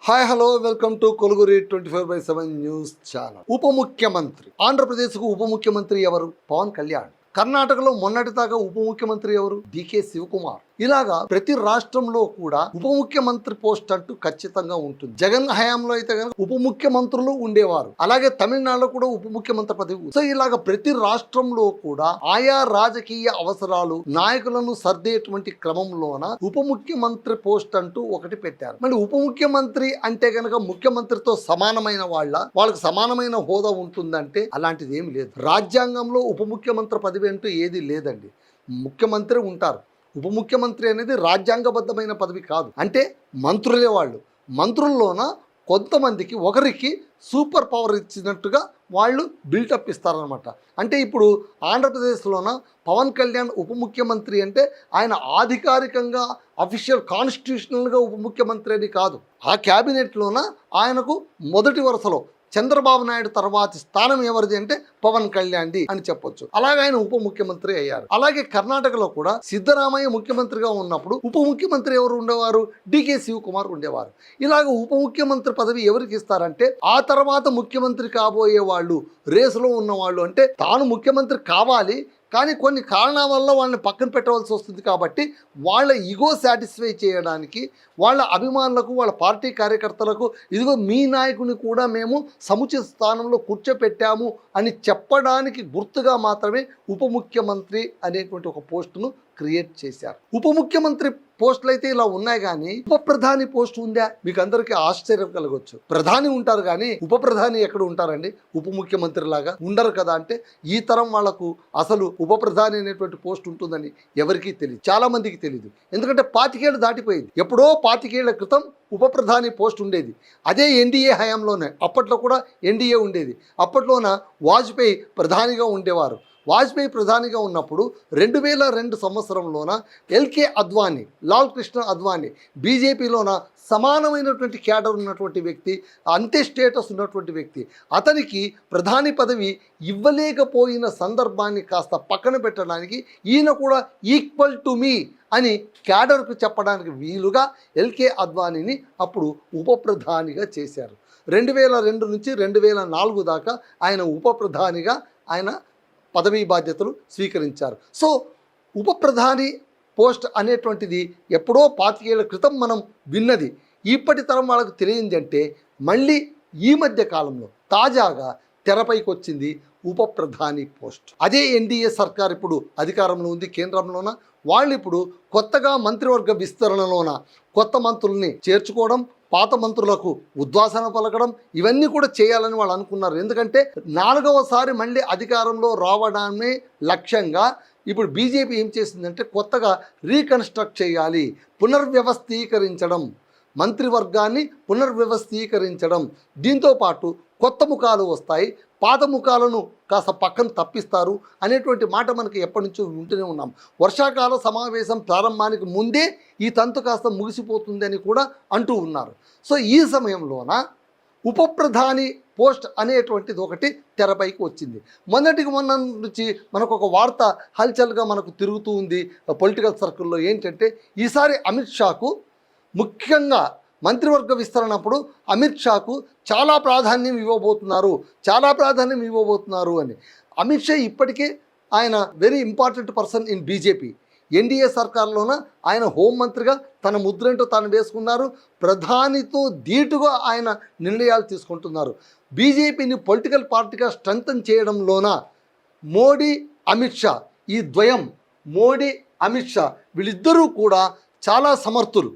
Hi hello welcome to కొలుగురి 24/7 news channel. ఉప ముఖ్యమంత్రి ఆంధ్రప్రదేశ్కు ఉప ముఖ్యమంత్రి ఎవరు? పవన్ కళ్యాణ్. కర్ణాటకలో మొన్నటి దాకా ఉప ముఖ్యమంత్రి ఎవరు? డికే శివకుమార్. ఇలాగా ప్రతి రాష్ట్రంలో కూడా ఉప ముఖ్యమంత్రి పోస్ట్ అంటూ ఖచ్చితంగా ఉంటుంది. జగన్ హయాంలో అయితే కనుక ఉప ముఖ్యమంత్రులు ఉండేవారు. అలాగే తమిళనాడులో కూడా ఉప ముఖ్యమంత్రి పదవి. సో ఇలాగ ప్రతి రాష్ట్రంలో కూడా ఆయా రాజకీయ అవసరాలు నాయకులను సర్దేటువంటి క్రమంలోన ఉప ముఖ్యమంత్రి పోస్ట్ అంటూ ఒకటి పెట్టారు. మరి ఉప ముఖ్యమంత్రి అంటే కనుక ముఖ్యమంత్రితో సమానమైన వాళ్ళకి సమానమైన హోదా ఉంటుందంటే అలాంటిది ఏమి లేదు. రాజ్యాంగంలో ఉప ముఖ్యమంత్రి పదవి అంటూ ఏది లేదండి. ముఖ్యమంత్రి ఉంటారు. ఉప ముఖ్యమంత్రి అనేది రాజ్యాంగబద్ధమైన పదవి కాదు. అంటే మంత్రులే వాళ్ళు. మంత్రుల్లోన కొంతమందికి ఒకరికి సూపర్ పవర్ ఇచ్చినట్టుగా వాళ్ళు బిల్టప్ ఇస్తారనమాట. అంటే ఇప్పుడు ఆంధ్రప్రదేశ్లోన పవన్ కళ్యాణ్ ఉప ముఖ్యమంత్రి అంటే ఆయన అధికారికంగా అఫీషియల్ కాన్స్టిట్యూషనల్గా ఉప ముఖ్యమంత్రి అని కాదు. ఆ క్యాబినెట్లోన ఆయనకు మొదటి వరుసలో చంద్రబాబు నాయుడు తర్వాతి స్థానం ఎవరిది అంటే పవన్ కళ్యాణ్ది అని చెప్పొచ్చు. అలాగే ఆయన ఉప ముఖ్యమంత్రి అయ్యారు. అలాగే కర్ణాటకలో కూడా సిద్ధరామయ్య ముఖ్యమంత్రిగా ఉన్నప్పుడు ఉప ముఖ్యమంత్రి ఎవరు ఉండేవారు? డికే శివకుమార్ ఉండేవారు. ఇలాగ ఉప ముఖ్యమంత్రి పదవి ఎవరికి ఇస్తారంటే ఆ తర్వాత ముఖ్యమంత్రి కాబోయే వాళ్ళు, రేసులో ఉన్న వాళ్ళు. అంటే తాను ముఖ్యమంత్రి కావాలి కానీ కొన్ని కారణాల వల్ల వాళ్ళని పక్కన పెట్టవలసి వస్తుంది. కాబట్టి వాళ్ళ ఈగో సాటిస్ఫై చేయడానికి వాళ్ళ అభిమానులకు, వాళ్ళ పార్టీ కార్యకర్తలకు ఇదిగో మీ నాయకుని కూడా మేము సముచిత స్థానంలో కూర్చోపెట్టాము అని చెప్పడానికి గుర్తుగా మాత్రమే ఉప ముఖ్యమంత్రి అనేటువంటి ఒక పోస్టును క్రియేట్ చేశారు. ఉప ముఖ్యమంత్రి పోస్టులు అయితే ఇలా ఉన్నాయి కానీ ఉప ప్రధాని పోస్ట్ ఉందా? మీకు అందరికీ ఆశ్చర్యం కలగొచ్చు. ప్రధాని ఉంటారు కానీ ఉప ప్రధాని ఎక్కడ ఉంటారండి? ఉప ముఖ్యమంత్రి లాగా ఉండరు కదా. అంటే ఈ తరం వాళ్లకు అసలు ఉప ప్రధాని అనేటువంటి పోస్ట్ ఉంటుందని ఎవరికీ తెలియదు, చాలా మందికి తెలియదు. ఎందుకంటే 25 ఏళ్ళు దాటిపోయింది. ఎప్పుడో 25 ఏళ్ల క్రితం ఉప ప్రధాని పోస్ట్ ఉండేది. అదే ఎన్డీఏ హయాంలోనే. అప్పట్లో కూడా ఎన్డీఏ ఉండేది. అప్పట్లోన వాజ్పేయి ప్రధానిగా ఉండేవారు. వాజ్పేయి ప్రధానిగా ఉన్నప్పుడు 2002 సంవత్సరంలోన ఎల్కే అద్వానీ, లాల్ కృష్ణ అద్వానీ బీజేపీలోన సమానమైనటువంటి క్యాడర్ ఉన్నటువంటి వ్యక్తి, అంతే స్టేటస్ ఉన్నటువంటి వ్యక్తి, అతనికి ప్రధాని పదవి ఇవ్వలేకపోయిన సందర్భాన్ని కాస్త పక్కన పెట్టడానికి ఈయన కూడా ఈక్వల్ టు మీ అని క్యాడర్కు చెప్పడానికి వీలుగా ఎల్కే అద్వానీని అప్పుడు ఉప ప్రధానిగా చేశారు. 2002 నుంచి 2004 దాకా ఆయన ఉప ప్రధానిగా ఆయన పదవీ బాధ్యతలు స్వీకరించారు. సో ఉప ప్రధాని పోస్ట్ అనేటువంటిది ఎప్పుడో 25 ఏళ్ల క్రితం మనం విన్నది. ఇప్పటి తరం వాళ్ళకు తెలియంది అంటే మళ్ళీ ఈ మధ్య కాలంలో తాజాగా తెరపైకి వచ్చింది ఉప ప్రధాని పోస్ట్. అదే ఎన్డీఏ సర్కార్ ఇప్పుడు అధికారంలో ఉంది కేంద్రంలోన. వాళ్ళు ఇప్పుడు కొత్తగా మంత్రివర్గ విస్తరణలోన కొత్త మంత్రుల్ని చేర్చుకోవడం, పాత మంత్రులకు ఉద్వాసన పలకడం, ఇవన్నీ కూడా చేయాలని వాళ్ళు అనుకున్నారు. ఎందుకంటే 4వసారి మళ్ళీ అధికారంలో రావడాన్ని లక్ష్యంగా ఇప్పుడు బీజేపీ ఏం చేసిందంటే కొత్తగా రీకన్స్ట్రక్ట్ చేయాలి, పునర్వ్యవస్థీకరించడం, మంత్రివర్గాన్ని పునర్వ్యవస్థీకరించడం. దీంతోపాటు కొత్త ముఖాలు వస్తాయి, పాత ముఖాలను కాస్త పక్కన తప్పిస్తారు అనేటువంటి మాట మనకి ఎప్పటి నుంచో వింటూనే ఉన్నాం. వర్షాకాల సమావేశం ప్రారంభానికి ముందే ఈ తంతు కాస్త ముగిసిపోతుందని కూడా అంటూ ఉన్నారు. సో ఈ సమయంలోన ఉప ప్రధాని పోస్ట్ అనేటువంటిది ఒకటి తెరపైకి వచ్చింది. మొన్నటికి మొన్న నుంచి మనకు ఒక వార్త హల్చల్గా మనకు తిరుగుతూ ఉంది పొలిటికల్ సర్కిల్లో. ఏంటంటే ఈసారి అమిత్ షాకు ముఖ్యంగా మంత్రివర్గ విస్తరణప్పుడు అమిత్ షాకు చాలా ప్రాధాన్యం ఇవ్వబోతున్నారు అని. అమిత్ షా ఇప్పటికే ఆయన very important person in BJP. NDA సర్కార్లోన ఆయన హోంమంత్రిగా తన ముద్రేంటో తాను వేసుకున్నారు. ప్రధానితో ధీటుగా ఆయన నిర్ణయాలు తీసుకుంటున్నారు. బీజేపీని పొలిటికల్ పార్టీగా స్ట్రెంగ్తన్ చేయడంలోన మోడీ అమిత్ షా, ఈ ద్వయం మోడీ అమిత్ షా వీళ్ళిద్దరూ కూడా చాలా సమర్థులు.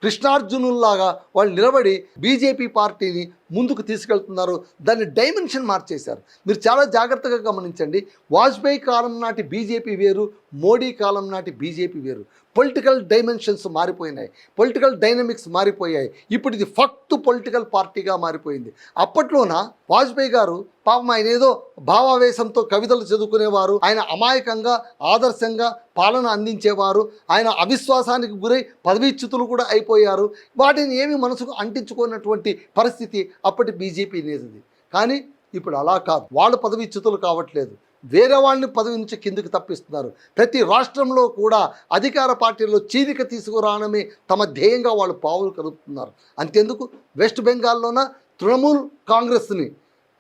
కృష్ణార్జునుల్లాగా వాళ్ళు నిలబడి బీజేపీ పార్టీని ముందుకు తీసుకెళ్తున్నారు. దాన్ని డైమెన్షన్ మార్చేశారు. మీరు చాలా జాగ్రత్తగా గమనించండి. వాజ్పేయి కాలం నాటి బీజేపీ వేరు, మోడీ కాలం నాటి బీజేపీ వేరు. పొలిటికల్ డైమెన్షన్స్ మారిపోయినాయి, పొలిటికల్ డైనమిక్స్ మారిపోయాయి. ఇప్పుడు ఇది ఫక్తు పొలిటికల్ పార్టీగా మారిపోయింది. అప్పట్లోన వాజ్పేయి గారు పాపం ఆయన ఏదో భావావేశంతో కవితలు చదువుకునేవారు, ఆయన అమాయకంగా ఆదర్శంగా పాలన అందించేవారు, ఆయన అవిశ్వాసానికి గురై పదవీచ్యుతులు కూడా అయిపోయారు. వాటిని ఏమి మనసుకు అంటించుకున్నటువంటి పరిస్థితి అప్పటి బీజేపీ నేతది. కానీ ఇప్పుడు అలా కాదు, వాళ్ళు పదవీచ్యుతులు కావట్లేదు. వేరే వాళ్ళని పదవి నుంచి కిందికి తప్పిస్తున్నారు. ప్రతి రాష్ట్రంలో కూడా అధికార పార్టీలో చీలిక తీసుకురావడమే తమ ధ్యేయంగా వాళ్ళు పావులు కలుపుతున్నారు. అంతెందుకు వెస్ట్ బెంగాల్లోన తృణమూల్ కాంగ్రెస్ని,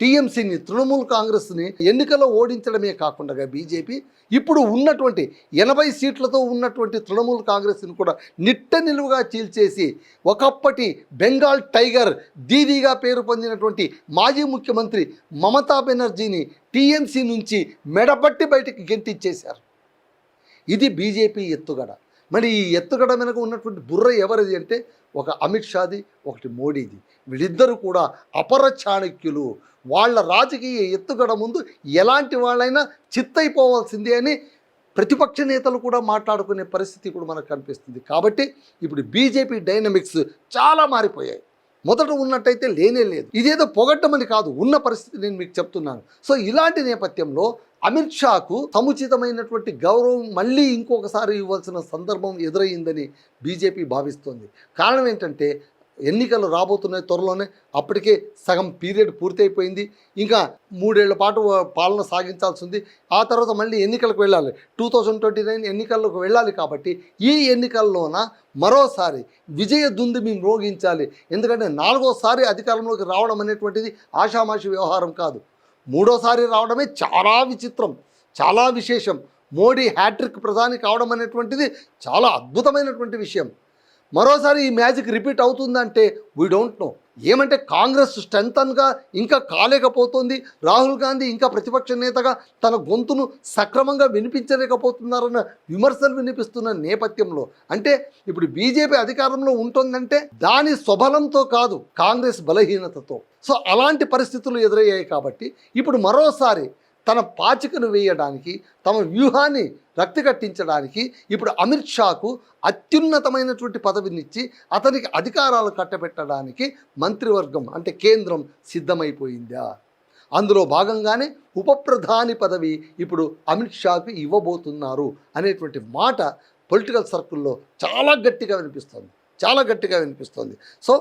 టీఎంసీని, తృణమూల్ కాంగ్రెస్ని ఎన్నికల్లో ఓడించడమే కాకుండా బీజేపీ ఇప్పుడు ఉన్నటువంటి 80 సీట్లతో ఉన్నటువంటి తృణమూల్ కాంగ్రెస్ని కూడా నిట్ట నిలువుగా చీల్చేసి ఒకప్పటి బెంగాల్ టైగర్ దీదీగా పేరు పొందినటువంటి మాజీ ముఖ్యమంత్రి మమతా బెనర్జీని టీఎంసీ నుంచి మెడపట్టి బయటికి గెంటిచ్చేశారు. ఇది బీజేపీ ఎత్తుగడ. మరి ఈ ఎత్తుగడ వెనక ఉన్నటువంటి బుర్ర ఎవరిది అంటే ఒక అమిత్ షాది, ఒకటి మోడీది. వీళ్ళిద్దరూ కూడా అపర చాణక్యులు. వాళ్ళ రాజకీయ ఎత్తుగడ ముందు ఎలాంటి వాళ్ళైనా చిత్తైపోవాల్సిందే అని ప్రతిపక్ష నేతలు కూడా మాట్లాడుకునే పరిస్థితి కూడా మనకు కనిపిస్తుంది. కాబట్టి ఇప్పుడు బీజేపీ డైనమిక్స్ చాలా మారిపోయాయి. మొదట ఉన్నట్టయితే లేనే లేదు. ఇదేదో పొగడ్డమని కాదు, ఉన్న పరిస్థితి నేను మీకు చెప్తున్నాను. సో ఇలాంటి నేపథ్యంలో అమిత్ షాకు సముచితమైనటువంటి గౌరవం మళ్ళీ ఇంకొకసారి ఇవ్వాల్సిన సందర్భం ఎదురయ్యిందని బీజేపీ భావిస్తోంది. కారణం ఏంటంటే ఎన్నికలు రాబోతున్నాయి త్వరలోనే. అప్పటికే సగం పీరియడ్ పూర్తయిపోయింది. ఇంకా 3 ఏళ్ల పాటు పాలన సాగించాల్సి ఉంది. ఆ తర్వాత మళ్ళీ ఎన్నికలకు వెళ్ళాలి. 2029 ఎన్నికలకు వెళ్ళాలి. కాబట్టి ఈ ఎన్నికల్లోన మరోసారి విజయ దుందుమి మ్రోగించాలి. ఎందుకంటే 4వసారి అధికారంలోకి రావడం అనేటువంటిది ఆషామాషి వ్యవహారం కాదు. 3వసారి రావడమే చాలా విచిత్రం, చాలా విశేషం. మోడీ హ్యాట్రిక్ ప్రధాని కావడం అనేటువంటిది చాలా అద్భుతమైనటువంటి విషయం. మరోసారి ఈ మ్యాజిక్ రిపీట్ అవుతుందంటే వీ డోంట్ నో. ఏమంటే కాంగ్రెస్ స్ట్రెంగ్తన్గా ఇంకా కాలేకపోతుంది. రాహుల్ గాంధీ ఇంకా ప్రతిపక్ష నేతగా తన గొంతును సక్రమంగా వినిపించలేకపోతున్నారన్న విమర్శలు వినిపిస్తున్న నేపథ్యంలో అంటే ఇప్పుడు బీజేపీ అధికారంలో ఉంటుందంటే దాని స్వబలంతో కాదు, కాంగ్రెస్ బలహీనతతో. సో అలాంటి పరిస్థితులు ఎదురయ్యాయి. కాబట్టి ఇప్పుడు మరోసారి తన పాచికను వేయడానికి, తమ వ్యూహాన్ని రక్తి కట్టించడానికి ఇప్పుడు అమిత్ షాకు అత్యున్నతమైనటువంటి పదవినిచ్చి అతనికి అధికారాలు కట్టబెట్టడానికి మంత్రివర్గం అంటే కేంద్రం సిద్ధమైపోయిందా? అందులో భాగంగానే ఉప ప్రధాని పదవి ఇప్పుడు అమిత్ షాకు ఇవ్వబోతున్నారు అనేటువంటి మాట పొలిటికల్ సర్కిల్లో చాలా గట్టిగా వినిపిస్తుంది, చాలా గట్టిగా వినిపిస్తుంది. సో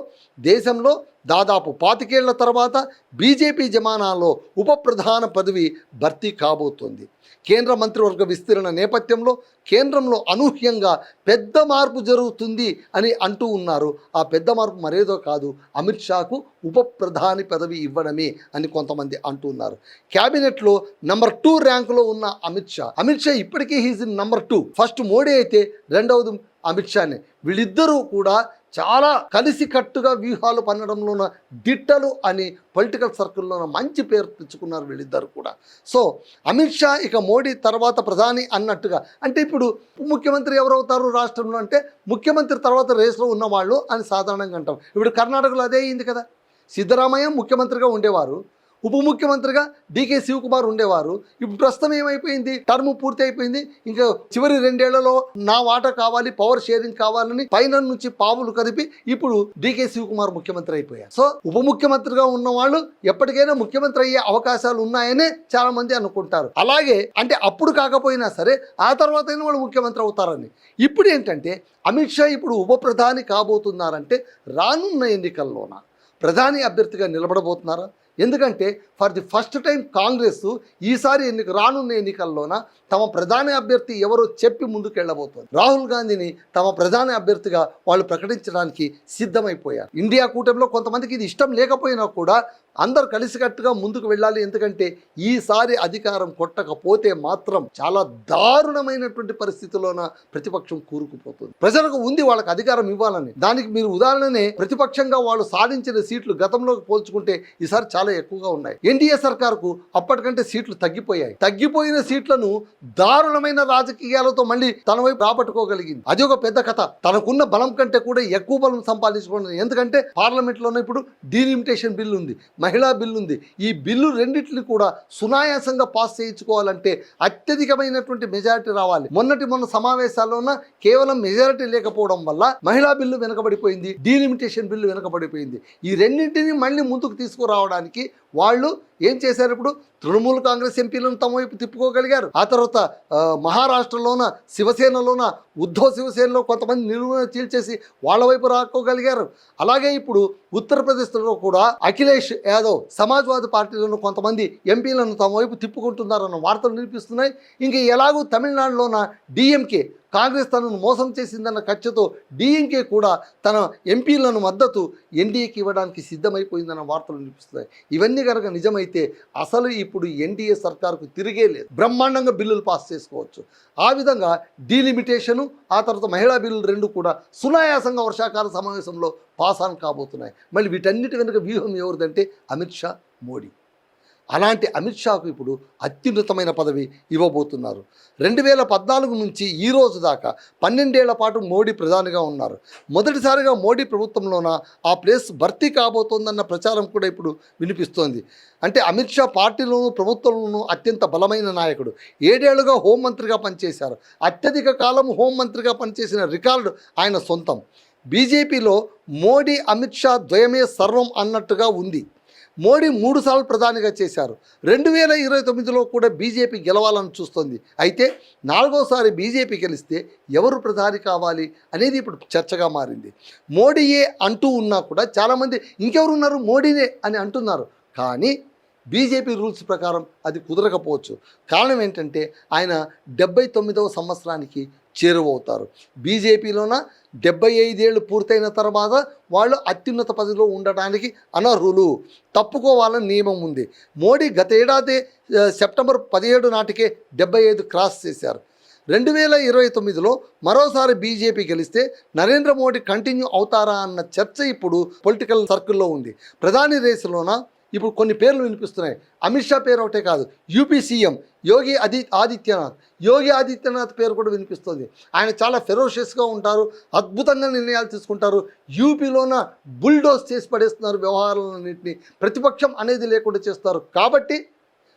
దేశంలో దాదాపు 25 ఏళ్ల తర్వాత బీజేపీ జమానాలో ఉప ప్రధాన పదవి భర్తీ కాబోతోంది. కేంద్ర మంత్రివర్గ విస్తరణ నేపథ్యంలో కేంద్రంలో అనూహ్యంగా పెద్ద మార్పు జరుగుతుంది అని అంటూ ఉన్నారు. ఆ పెద్ద మార్పు మరేదో కాదు, అమిత్ షాకు ఉప ప్రధాని పదవి ఇవ్వడమే అని కొంతమంది అంటున్నారు. క్యాబినెట్లో నంబర్ 2 ర్యాంకులో ఉన్న అమిత్ షా ఇప్పటికీ he's in number 2. First Modi అయితే రెండవది అమిత్ షానే. వీళ్ళిద్దరూ కూడా చాలా కలిసికట్టుగా వ్యూహాలు పన్నడంలోన దిట్టలు అని పొలిటికల్ సర్కిల్లోన మంచి పేరు తెచ్చుకున్నారు వీళ్ళిద్దరు కూడా. సో అమిత్ షా ఇక మోడీ తర్వాత ప్రధాని అన్నట్టుగా. అంటే ఇప్పుడు ముఖ్యమంత్రి ఎవరవుతారు రాష్ట్రంలో అంటే ముఖ్యమంత్రి తర్వాత రేసులో ఉన్నవాళ్ళు అని సాధారణంగా అంటాం. ఇప్పుడు కర్ణాటకలో అదే అయింది కదా. సిద్ధరామయ్య ముఖ్యమంత్రిగా ఉండేవారు, ఉప ముఖ్యమంత్రిగా డీకే శివకుమార్ ఉండేవారు. ఇప్పుడు ప్రస్తుతం ఏమైపోయింది, టర్మ్ పూర్తి అయిపోయింది. ఇంకా చివరి 2 ఏళ్లలో నా వాటా కావాలి, పవర్ షేరింగ్ కావాలని పైన నుంచి పావులు కదిపి ఇప్పుడు డీకే శివకుమార్ ముఖ్యమంత్రి అయిపోయారు. సో ఉప ముఖ్యమంత్రిగా ఉన్న వాళ్ళు ఎప్పటికైనా ముఖ్యమంత్రి అయ్యే అవకాశాలు ఉన్నాయనే చాలా మంది అనుకుంటారు. అలాగే అంటే అప్పుడు కాకపోయినా సరే ఆ తర్వాత అయినా వాళ్ళు ముఖ్యమంత్రి అవుతారని. ఇప్పుడు ఏంటంటే అమిత్ షా ఇప్పుడు ఉప ప్రధాని కాబోతున్నారంటే రానున్న ఎన్నికల్లోన ప్రధాని అభ్యర్థిగా నిలబడబోతున్నారా? ఎందుకంటే for the first time Congress ఈసారి రానున్న ఎన్నికల్లోన తమ ప్రధాని అభ్యర్థి ఎవరో చెప్పి ముందుకెళ్ళబోతోంది. రాహుల్ గాంధీని తమ ప్రధాని అభ్యర్థిగా వాళ్ళు ప్రకటించడానికి సిద్ధమైపోయారు. ఇండియా కూటమిలో కొంతమందికి ఇది ఇష్టం లేకపోయినా కూడా అందరు కలిసికట్టుగా ముందుకు వెళ్ళాలి. ఎందుకంటే ఈసారి అధికారం కొట్టకపోతే మాత్రం చాలా దారుణమైనటువంటి పరిస్థితిలోన ప్రతిపక్షం కూరుకుపోతుంది. ప్రజలకు ఉంది వాళ్ళకి అధికారం ఇవ్వాలని. దానికి మీరు ఉదాహరణనే ప్రతిపక్షంగా వాళ్ళు సాధించిన సీట్లు గతంలోకి పోల్చుకుంటే ఈసారి చాలా ఎక్కువగా ఉన్నాయి. ఎన్డీఏ సర్కారుకు అప్పటికంటే సీట్లు తగ్గిపోయాయి. తగ్గిపోయిన సీట్లను దారుణమైన రాజకీయాలతో మళ్ళీ తన వైపు రాబట్టుకోగలిగింది. అది ఒక పెద్ద కథ. తనకున్న బలం కంటే కూడా ఎక్కువ బలం సంపాదించుకోండి. ఎందుకంటే పార్లమెంట్లోనే ఇప్పుడు డీలిమిటేషన్ బిల్లు ఉంది, మహిళా బిల్లు ఉంది. ఈ బిల్లు రెండింటిని కూడా సునాయాసంగా పాస్ చేయించుకోవాలంటే అత్యధికమైనటువంటి మెజారిటీ రావాలి. మొన్న సమావేశాల్లోన కేవలం మెజారిటీ లేకపోవడం వల్ల మహిళా బిల్లు వెనకబడిపోయింది, డీలిమిటేషన్ బిల్లు వెనకబడిపోయింది. ఈ రెండింటిని మళ్ళీ ముందుకు తీసుకురావడానికి వాళ్ళు ఏం చేశారు? ఇప్పుడు తృణమూల్ కాంగ్రెస్ ఎంపీలను తమ వైపు తిప్పుకోగలిగారు. ఆ తర్వాత మహారాష్ట్రలోన శివసేనలోన ఉద్ధవ్ శివసేనలో కొంతమంది నిలువున చీల్చేసి వాళ్ళ వైపు రాకోగలిగారు. అలాగే ఇప్పుడు ఉత్తరప్రదేశ్లో కూడా అఖిలేష్ యాదవ్ సమాజ్వాదీ పార్టీలను కొంతమంది ఎంపీలను తమ వైపు తిప్పుకుంటున్నారన్న వార్తలు వినిపిస్తున్నాయి. ఇంక ఎలాగూ తమిళనాడులోన డిఎంకే కాంగ్రెస్ తనను మోసం చేసిందన్న కక్షతో డిఎంకే కూడా తన ఎంపీలను మద్దతు ఎన్డీఏకి ఇవ్వడానికి సిద్ధమైపోయిందన్న వార్తలు వినిపిస్తున్నాయి. ఇవన్నీ కనుక నిజమైతే అసలు ఇప్పుడు ఎన్డీఏ సర్కారుకు తిరిగే లేదు. బ్రహ్మాండంగా బిల్లులు పాస్ చేసుకోవచ్చు. ఆ విధంగా డీలిమిటేషను, ఆ తర్వాత మహిళా బిల్లులు రెండు కూడా సునాయాసంగా వర్షాకాల సమావేశంలో పాస్ ఆన్ కాబోతున్నాయి. మళ్ళీ వీటన్నిటి వెనుక వ్యూహం ఎవరిదంటే అమిత్ షా, మోడీ. అలాంటి అమిత్ షాకు ఇప్పుడు అత్యున్నతమైన పదవి ఇవ్వబోతున్నారు. 2014 నుంచి ఈ రోజు దాకా 12 ఏళ్ల పాటు మోడీ ప్రధానిగా ఉన్నారు. మొదటిసారిగా మోడీ ప్రభుత్వంలోన ఆ ప్లేస్ భర్తీ కాబోతోందన్న ప్రచారం కూడా ఇప్పుడు వినిపిస్తోంది. అంటే అమిత్ షా పార్టీలోనూ ప్రభుత్వంలోనూ అత్యంత బలమైన నాయకుడు. 7 ఏళ్లుగా హోంమంత్రిగా పనిచేశారు. అత్యధిక కాలం హోంమంత్రిగా పనిచేసిన రికార్డు ఆయన సొంతం. బీజేపీలో మోడీ అమిత్ షా ద్వయమే సర్వం అన్నట్టుగా ఉంది. మోడీ 3 సార్లు ప్రధానిగా చేశారు. 2029లో కూడా బీజేపీ గెలవాలని చూస్తోంది. అయితే 4వసారి బీజేపీ గెలిస్తే ఎవరు ప్రధాని కావాలి అనేది ఇప్పుడు చర్చగా మారింది. మోడీయే అంటూ ఉన్నా కూడా చాలామంది ఇంకెవరున్నారు మోడీనే అని అంటున్నారు. కానీ బీజేపీ రూల్స్ ప్రకారం అది కుదరకపోవచ్చు. కారణం ఏంటంటే ఆయన 79వ సంవత్సరానికి చేరువవుతారు. బీజేపీలోన 75 ఏళ్ళు పూర్తయిన తర్వాత వాళ్ళు అత్యున్నత పదవిలో ఉండడానికి అనర్హులు, తప్పుకోవాలని నియమం ఉంది. మోడీ గత ఏడాది సెప్టెంబర్ 17 నాటికే 75 క్రాస్ చేశారు. 2029లో మరోసారి బీజేపీ గెలిస్తే నరేంద్ర మోడీ కంటిన్యూ అవుతారా అన్న చర్చ ఇప్పుడు పొలిటికల్ సర్కిల్లో ఉంది. ప్రధాని రేసులోన ఇప్పుడు కొన్ని పేర్లు వినిపిస్తున్నాయి. అమిత్ షా పేరు ఒకటే కాదు, యూపీ సీఎం యోగి ఆదిత్యనాథ్ పేరు కూడా వినిపిస్తుంది. ఆయన చాలా ఫెరోషియస్గా ఉంటారు, అద్భుతంగా నిర్ణయాలు తీసుకుంటారు. యూపీలోన బుల్డోస్ చేసి పడేస్తున్నారు వ్యవహారాలన్నింటినీ, ప్రతిపక్షం అనేది లేకుండా చేస్తారు. కాబట్టి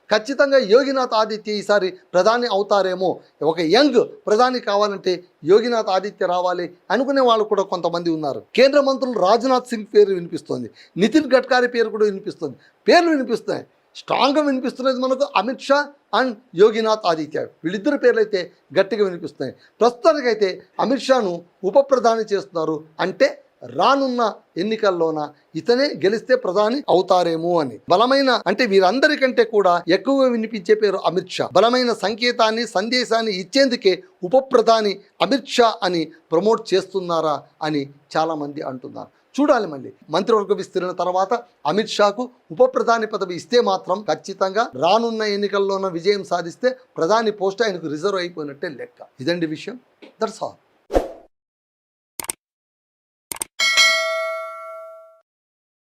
ఖచ్చితంగా యోగినాథ్ ఆదిత్య ఈసారి ప్రధాని అవుతారేమో. ఒక యంగ్ ప్రధాని కావాలంటే యోగినాథ్ ఆదిత్య రావాలి అనుకునే వాళ్ళు కూడా కొంతమంది ఉన్నారు. కేంద్ర మంత్రులు రాజ్నాథ్ సింగ్ పేరు వినిపిస్తోంది, నితిన్ గడ్కరీ పేరు కూడా వినిపిస్తుంది. పేర్లు వినిపిస్తున్నాయి. స్ట్రాంగ్గా వినిపిస్తున్నది మనకు అమిత్ షా అండ్ యోగినాథ్ ఆదిత్య. వీళ్ళిద్దరు పేర్లు అయితే గట్టిగా వినిపిస్తున్నాయి. ప్రస్తుతానికైతే అమిత్ షాను ఉప ప్రధాని చేస్తున్నారు. అంటే రానున్న ఎన్నికల్లోన ఇతనే గెలిస్తే ప్రధాని అవుతారేమో అని. బలమైన అంటే వీరందరికంటే కూడా ఎక్కువగా వినిపించే పేరు అమిత్ షా. బలమైన సందేశాన్ని ఇచ్చేందుకే ఉప ప్రధాని అమిత్ షా అని ప్రమోట్ చేస్తున్నారా అని చాలామంది అంటున్నారు. చూడాలి. మళ్ళీ మంత్రివర్గ విస్తరణ తర్వాత అమిత్ షాకు ఉప ప్రధాని పదవి ఇస్తే మాత్రం ఖచ్చితంగా రానున్న ఎన్నికల్లోన విజయం సాధిస్తే ప్రధాని పోస్ట్ ఆయనకు రిజర్వ్ అయిపోయినట్టే లెక్క. ఇదండి విషయం. That's all.